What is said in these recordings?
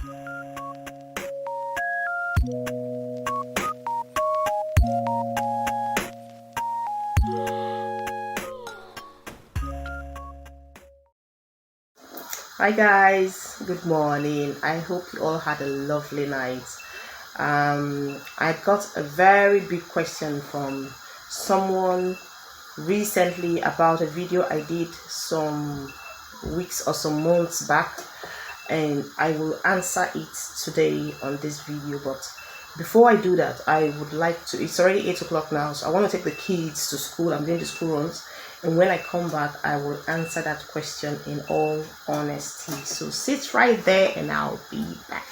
Hi guys, good morning. I hope you all had a lovely night. I got a very big question from someone recently about a video I did some weeks or some months back, and I will answer it today on this video. But before I do that, I would like to, it's already 8 o'clock now, so I want to take the kids to school. I'm doing the school runs, and when I come back I will answer that question in all honesty. So sit right there and I'll be back.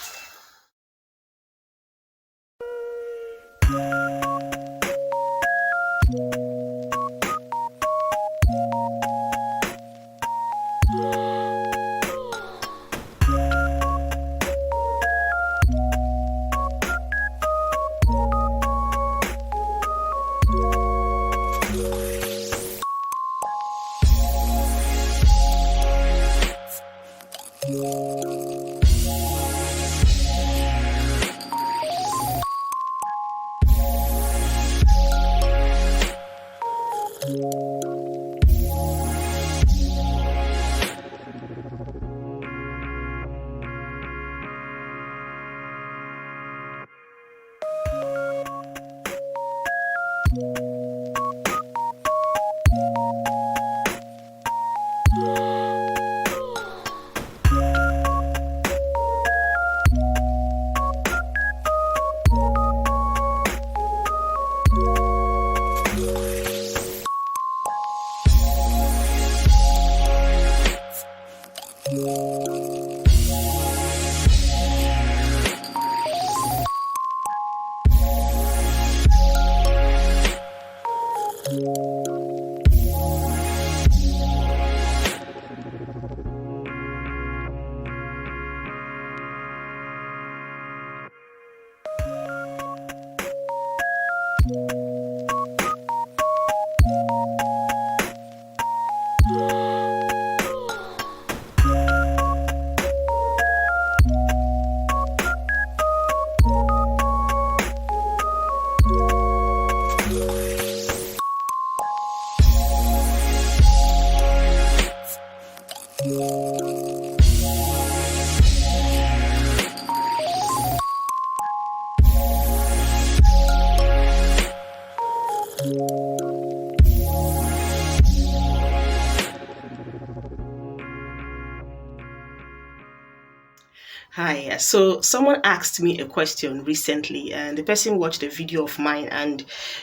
Hi, so someone asked me a question recently, and the person watched a video of mine, and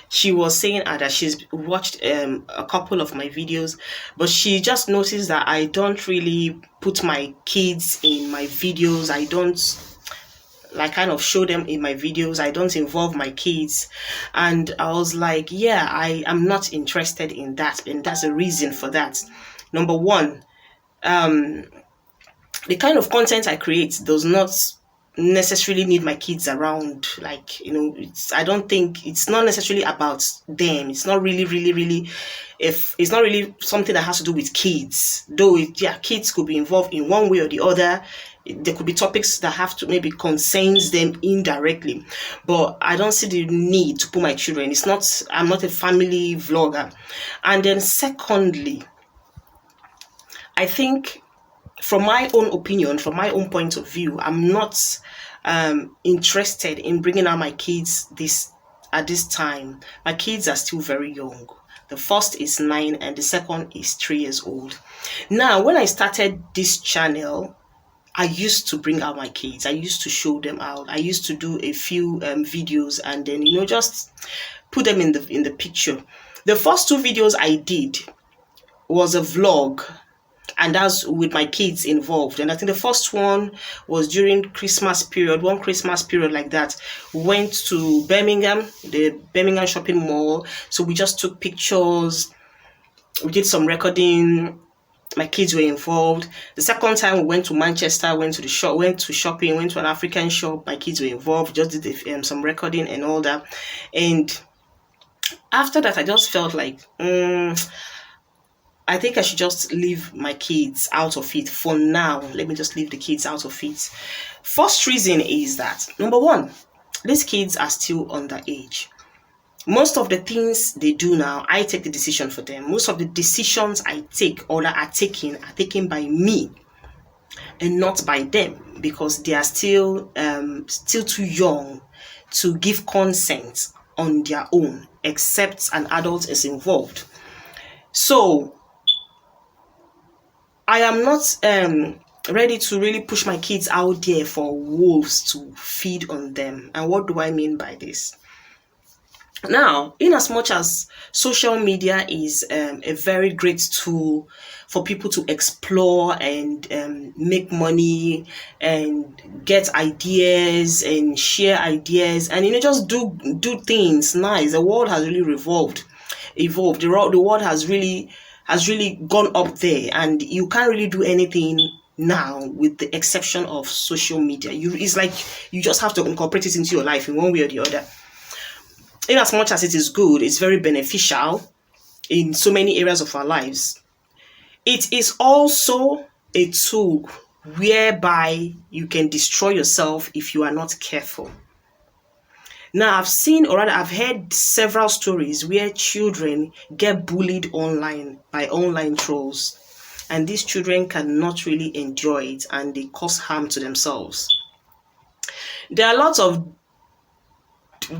she was saying that she's watched a couple of my videos, but she just noticed that I don't really put my kids in my videos. I don't like kind of show them in my videos. I don't involve my kids. And I was like, yeah, I am not interested in that, and that's a reason for that. Number one, the kind of content I create does not necessarily need my kids around. Like, I don't think it's not necessarily about them. It's not really, if it's not really something that has to do with kids, though kids could be involved in one way or the other. There could be topics that have to maybe concerns them indirectly, but I don't see the need to put my children. I'm not a family vlogger. And then secondly, I think, from my own opinion, from my own point of view, I'm not interested in bringing out my kids at this time. My kids are still very young. The first is 9 and the second is 3 years old. Now, when I started this channel, I used to bring out my kids. I used to show them out. I used to do a few videos and then, just put them in the picture. The first 2 videos I did was a vlog, and that's with my kids involved. And I think the first one was during Christmas period, one Christmas period like that. We went to Birmingham, the Birmingham shopping mall. So we just took pictures. We did some recording. My kids were involved. The second time we went to Manchester, went to shopping, went to an African shop. My kids were involved. Just did some recording and all that. And after that, I just felt like, I think I should just leave my kids out of it for now. Let me just leave the kids out of it. First reason is that, number one, these kids are still underage. Most of the things they do now, I take the decision for them. Most of the decisions I take or that are taken by me and not by them, because they are still too young to give consent on their own, except an adult is involved. So I am not ready to really push my kids out there for wolves to feed on them. And what do I mean by this? Now, in as much as social media is a very great tool for people to explore and make money and get ideas and share ideas and just do things nice. The world has really evolved. The world has really gone up there, and you can't really do anything now with the exception of social media. It's like you just have to incorporate it into your life in one way or the other. In as much as it is good, it's very beneficial in so many areas of our lives. It is also a tool whereby you can destroy yourself if you are not careful. Now, I've heard several stories where children get bullied online by online trolls, and these children cannot really enjoy it and they cause harm to themselves. There are lots of,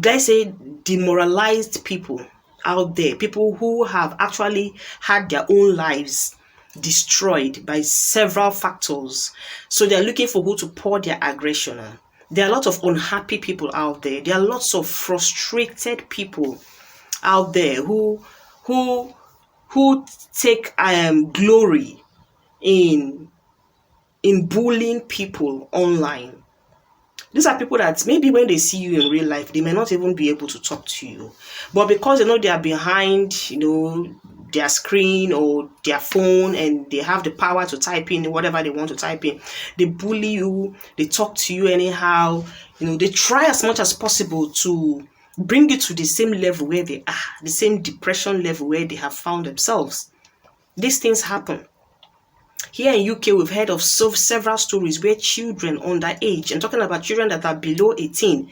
let's say, demoralized people out there, people who have actually had their own lives destroyed by several factors. So they're looking for who to pour their aggression on. There are lots of unhappy people out there. There are lots of frustrated people out there who take glory in bullying people online. These are people that maybe when they see you in real life, they may not even be able to talk to you. But because they are behind, their screen or their phone, and they have the power to type in whatever they want to type in, they bully you, they talk to you anyhow. They try as much as possible to bring you to the same level where they are, the same depression level where they have found themselves. These things happen. Here in UK, we've heard of several stories where children underage, and talking about children that are below 18,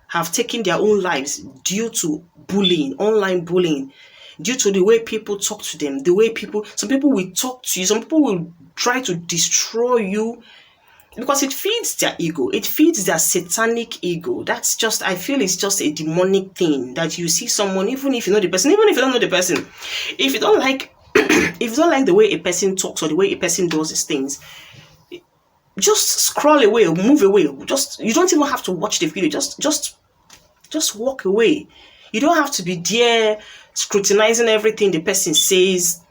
have taken their own lives due to bullying, online bullying, due to the way people talk to them, some people will talk to you, some people will try to destroy you because it feeds their ego, it feeds their satanic ego. I feel it's just a demonic thing that you see someone, even if you know the person, even if you don't know the person, if you don't like the way a person talks or the way a person does his things, just scroll away or move away. You don't even have to watch the video. Just walk away. You don't have to be there scrutinizing everything the person says,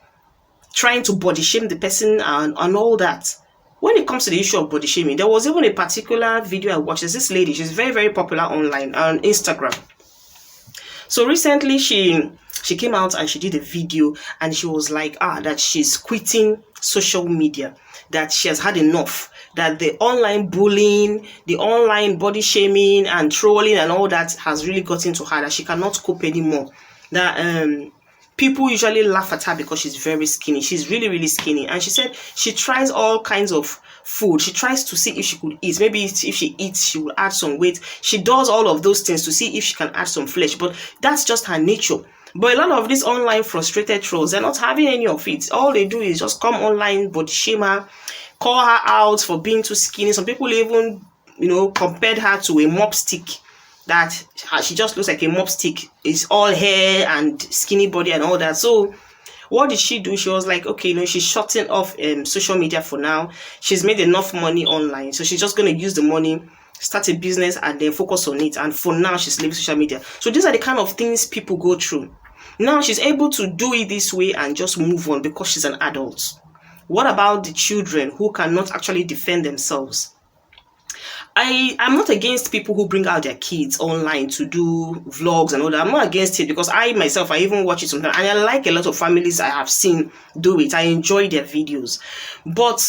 trying to body shame the person and all that. When it comes to the issue of body shaming, there was even a particular video I watched. There's this lady, she's very, very popular online on Instagram. So recently she came out and she did a video and she was like, that she's quitting social media, that she has had enough, that the online bullying, the online body shaming and trolling and all that has really gotten to her, that she cannot cope anymore. That people usually laugh at her because she's very skinny. She's really, really skinny. And she said she tries all kinds of food. She tries to see if she could eat. Maybe if she eats, she will add some weight. She does all of those things to see if she can add some flesh. But that's just her nature. But a lot of these online frustrated trolls, they're not having any of it. All they do is just come online, body shame her, call her out for being too skinny. Some people even, compared her to a mop stick. That she just looks like a mop stick. It's all hair and skinny body and all that. So what did she do? She was like, okay, she's shutting off social media for now. She's made enough money online. So she's just going to use the money, start a business, and then focus on it. And for now, she's leaving social media. So these are the kind of things people go through. Now she's able to do it this way and just move on because she's an adult. What about the children who cannot actually defend themselves? I'm not against people who bring out their kids online to do vlogs and all that. I'm not against it because I myself, I even watch it sometimes. And I like a lot of families I have seen do it. I enjoy their videos. But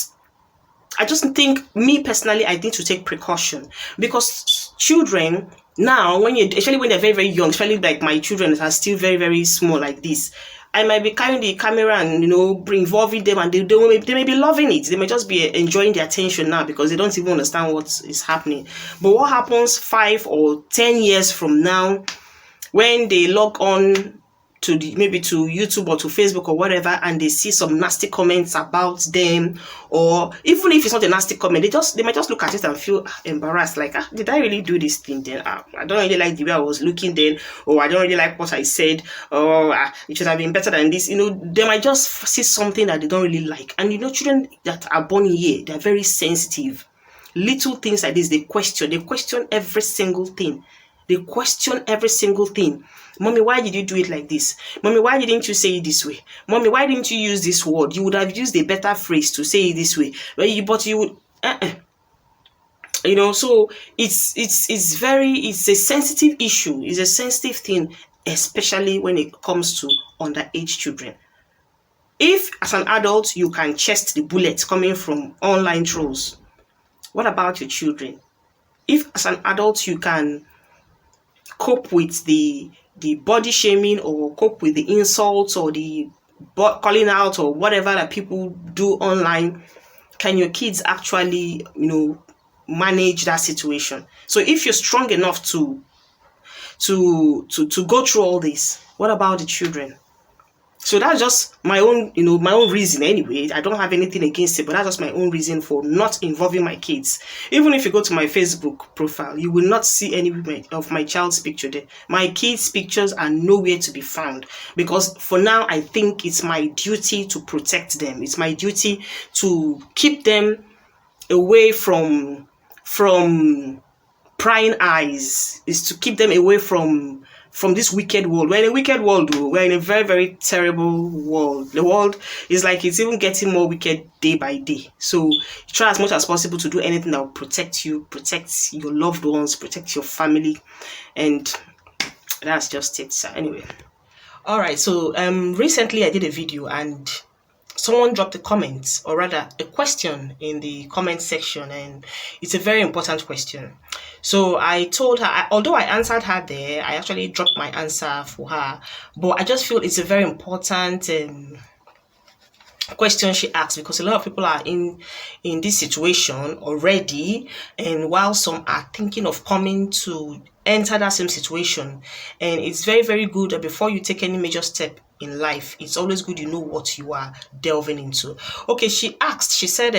I just think, me personally, I need to take precaution. Because children, now, especially when they're very, very young, especially like my children that are still very, very small like this, I might be carrying the camera and involving them, and they may be loving it. They may just be enjoying the attention now because they don't even understand what is happening. But what happens 5 or 10 years from now, when they log on to maybe to YouTube or to Facebook or whatever, and they see some nasty comments about them, or even if it's not a nasty comment, they might just look at it and feel embarrassed, like, did I really do this thing then? I don't really like the way I was looking then, or I don't really like what I said, or it should have been better than this. They might just see something that they don't really like. And children that are born here, they're very sensitive. Little things like this, they question every single thing. They question every single thing. Mommy, why did you do it like this? Mommy, why didn't you say it this way? Mommy, why didn't you use this word? You would have used a better phrase to say it this way. But you would, so it's a sensitive issue. It's a sensitive thing, especially when it comes to underage children. If as an adult you can chest the bullets coming from online trolls, what about your children? If as an adult you can cope with the body shaming, or cope with the insults, or the calling out, or whatever that people do online, can your kids actually manage that situation? So if you're strong enough to go through all this, what about the children? So that's just my own, my own reason anyway. I don't have anything against it, but that's just my own reason for not involving my kids. Even if you go to my Facebook profile, you will not see any of my child's picture there. My kids' pictures are nowhere to be found, because for now, I think it's my duty to protect them. It's my duty to keep them away from prying eyes. Is to keep them away from this wicked world. We're in a wicked world, though. We're in a very, very terrible world. The world is like it's even getting more wicked day by day. So try as much as possible to do anything that will protect you, protect your loved ones, protect your family, and that's just it. So anyway, all right. So recently I did a video and someone dropped a comment, or rather a question, in the comment section, and it's a very important question. So I told her, although I answered her there, I actually dropped my answer for her, but I just feel it's a very important question she asked, because a lot of people are in this situation already, and while some are thinking of coming to enter that same situation, and it's very, very good that before you take any major step in life, it's always good you know what you are delving into. Okay, she said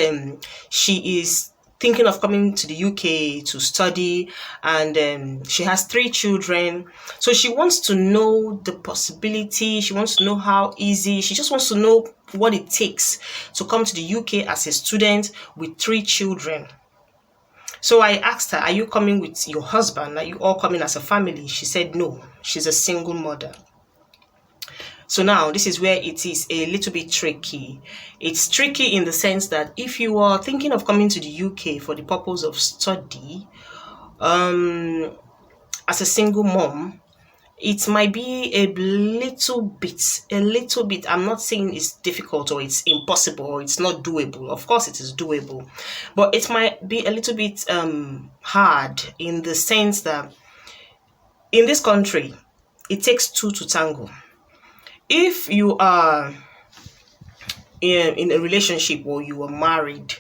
she is thinking of coming to the UK to study, and she has 3 children. So she wants to know the possibility, she wants to know how easy, she just wants to know what it takes to come to the UK as a student with 3 children. So I asked her, are you coming with your husband? Are you all coming as a family? She said no, she's a single mother. So now this is where it is a little bit tricky. It's tricky in the sense that if you are thinking of coming to the UK for the purpose of study, as a single mom, it might be a little bit, I'm not saying it's difficult or it's impossible or it's not doable. Of course it is doable, but it might be a little bit hard, in the sense that in this country, it takes 2 to tango. If you are in a relationship or you are married,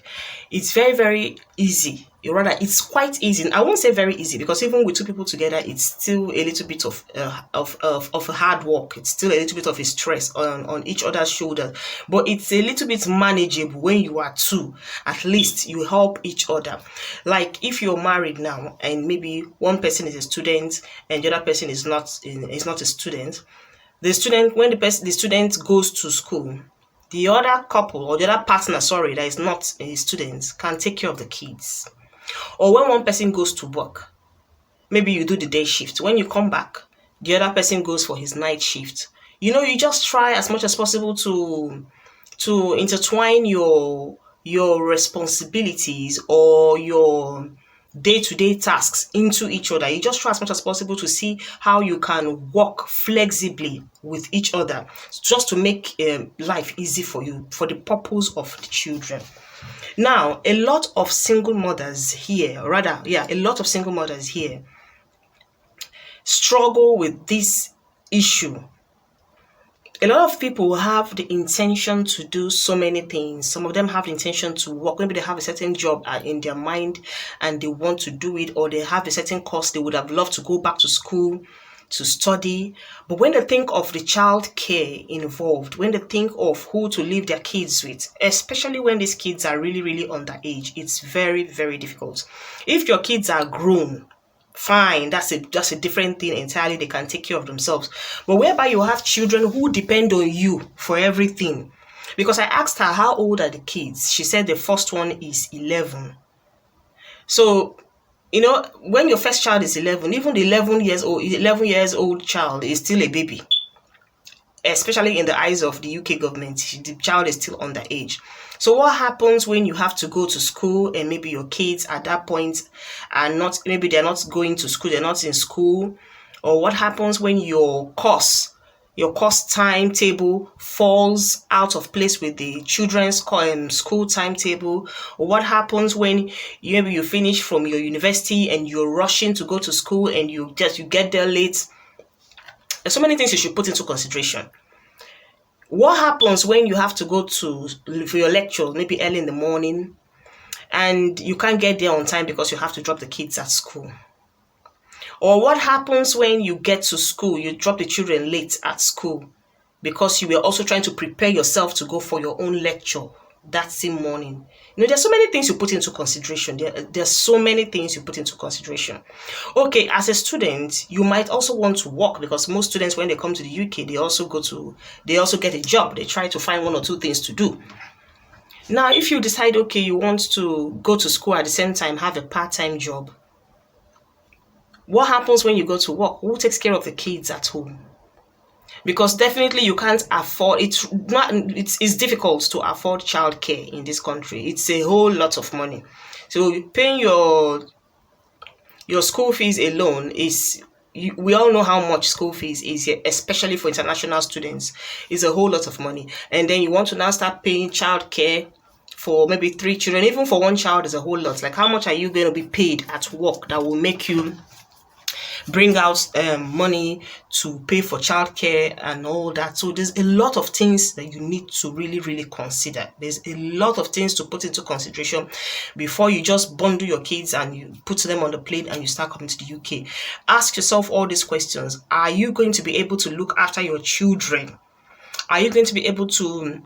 it's very, very easy. Rather, it's quite easy. I won't say very easy, because even with 2 people together, it's still a little bit of a hard work. It's still a little bit of a stress on each other's shoulders. But it's a little bit manageable when you are 2. At least you help each other. Like if you're married now, and maybe one person is a student and the other person is not a student. The student, when the student goes to school, the other couple or the other partner, that is not a student, can take care of the kids. Or when one person goes to work, maybe you do the day shift. When you come back, the other person goes for his night shift. You just try as much as possible to intertwine your responsibilities or your day-to-day tasks into each other. You just try as much as possible to see how you can work flexibly with each other, just to make life easy for you, for the purpose of the children. Now, a lot of single mothers here struggle with this issue. A lot of people have the intention to do so many things. Some of them have the intention to work. Maybe they have a certain job in their mind and they want to do it, or they have a certain course they would have loved to go back to school to study. But when they think of the child care involved, when they think of who to leave their kids with, especially when these kids are really, really underage, it's very, very difficult. If your kids are grown, fine, that's a different thing entirely. They can take care of themselves. But whereby you have children who depend on you for everything. Because I asked her, how old are the kids? She said the first one is 11. So, when your first child is 11, even the 11 years old child is still a baby. Especially in the eyes of the UK government, the child is still underage. So what happens when you have to go to school and maybe your kids at that point are not, maybe they're not going to school, they're not in school? Or what happens when your course timetable falls out of place with the children's school timetable? Or what happens when maybe you finish from your university and you're rushing to go to school and you get there late? There's so many things you should put into consideration. What happens when you have to go for your lecture, maybe early in the morning, and you can't get there on time because you have to drop the kids at school? Or what happens when you get to school, you drop the children late at school because you were also trying to prepare yourself to go for your own lecture that same morning? There's so many things you put into consideration. There's so many things you put into consideration. Okay, as a student, you might also want to work, because most students, when they come to the UK, they also get a job. They try to find one or two things to do. Now, if you decide, okay, you want to go to school at the same time, have a part-time job, what happens when you go to work? Who takes care of the kids at home? Because definitely you can't afford it. It's difficult to afford childcare in this country. It's a whole lot of money. So paying your school fees alone we all know how much school fees is here, especially for international students. It's a whole lot of money. And then you want to now start paying childcare for maybe 3 children. Even for one child is a whole lot. Like, how much are you going to be paid at work that will make you bring out money to pay for childcare and all that? So there's a lot of things that you need to really, really consider. There's a lot of things to put into consideration before you just bundle your kids and you put them on the plane and you start coming to the UK. Ask yourself all these questions. Are you going to be able to look after your children? Are you going to be able to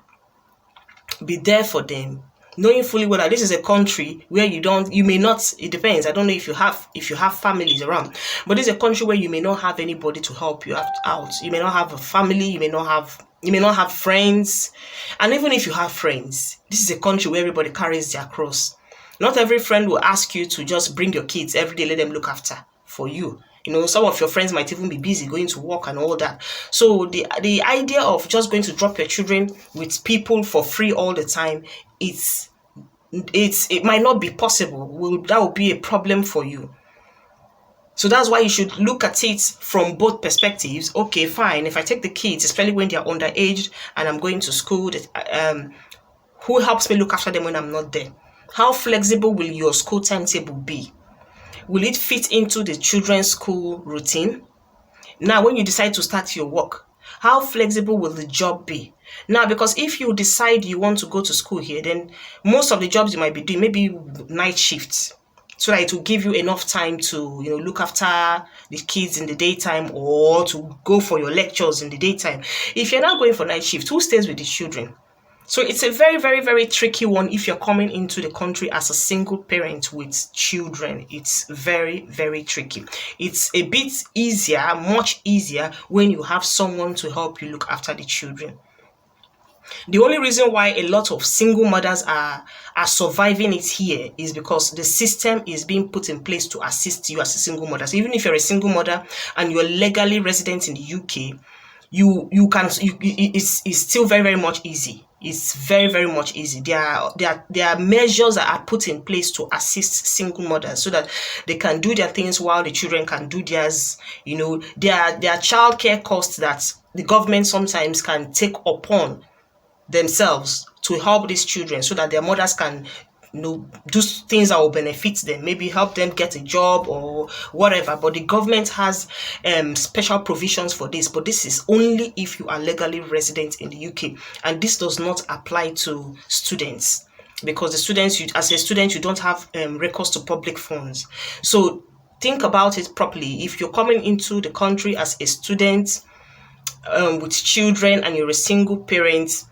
be there for them, knowing fully well that this is a country where you may not, it depends. I don't know if you have families around, but this is a country where you may not have anybody to help you out. You may not have a family, you may not have friends. And even if you have friends, this is a country where everybody carries their cross. Not every friend will ask you to just bring your kids every day, let them look after for you. Some of your friends might even be busy going to work and all that. So the idea of just going to drop your children with people for free all the time, it might not be possible. That will be a problem for you. So that's why you should look at it from both perspectives. Okay, fine. If I take the kids, especially when they're underage and I'm going to school, who helps me look after them when I'm not there? How flexible will your school timetable be? Will it fit into the children's school routine? Now, when you decide to start your work, how flexible will the job be? Now, because if you decide you want to go to school here, then most of the jobs you might be doing, maybe night shifts, so that it will give you enough time to, look after the kids in the daytime or to go for your lectures in the daytime. If you're not going for night shift, who stays with the children? So it's a very, very, very tricky one if you're coming into the country as a single parent with children. It's very, very tricky. It's a bit easier, much easier, when you have someone to help you look after the children. The only reason why a lot of single mothers are surviving it here is because the system is being put in place to assist you as a single mother. So even if you're a single mother and you're legally resident in the UK, it's still very, very much easy. It's very, very much easy. There are measures that are put in place to assist single mothers so that they can do their things while the children can do theirs. There are childcare costs that the government sometimes can take upon themselves to help these children so that their mothers can do things that will benefit them, maybe help them get a job or whatever. But the government has special provisions for this, but this is only if you are legally resident in the UK, and this does not apply to students, because the students, as a student, you don't have recourse to public funds. So think about it properly. If you're coming into the country as a student with children and you're a single parent,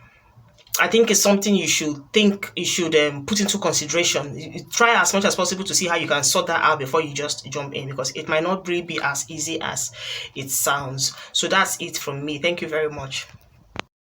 I think it's something you should put into consideration. Try as much as possible to see how you can sort that out before you just jump in, because it might not really be as easy as it sounds. So that's it from me. Thank you very much.